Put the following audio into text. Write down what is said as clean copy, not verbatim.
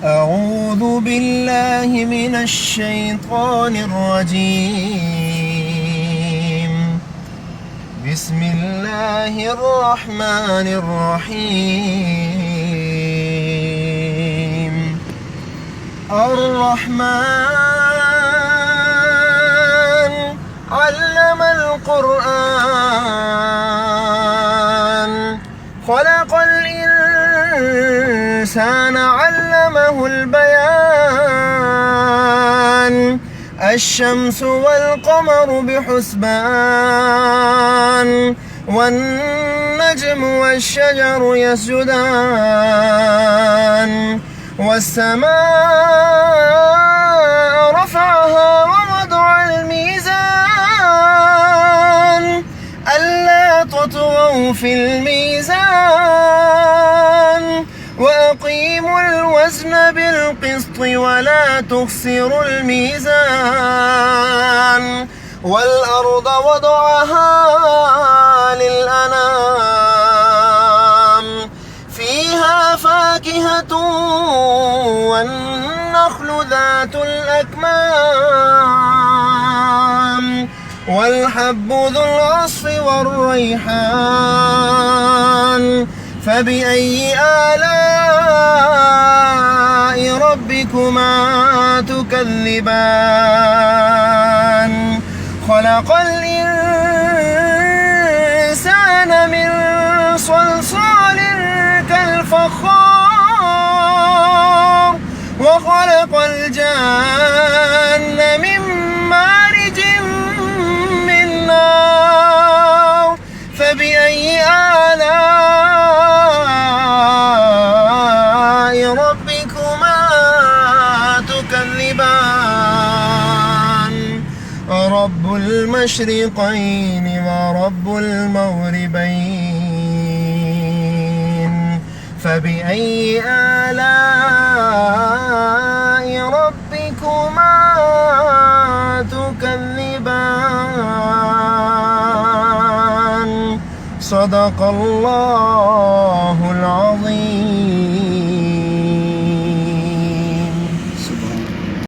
أعوذ بالله من الشيطان الرجيم. بسم الله الرحمن الرحيم. الرحمن علم القرآن خلق الإنسان علمه البيان. الشمس والقمر بحسبان والنجم والشجر يسجدان والسماء رفعها ووضع الميزان ألا تطغوا في الميزان وأقيموا الوزن بالقسط ولا تخسروا الميزان. والأرض وضعها للأنام فيها فاكهة والنخل ذات الأكمام والحب ذو العصف والريحان. فبأي آلاء ربكما تكذبان؟ خلق الإنسان من صلصال كالفخار وخلق الجان من مارج من نار. فبأي آلاء ربكما تكذبان؟ رب المشرقين ورب المغربين. فبأي آلاء ربكما تكذبان؟ صدق الله العظيم.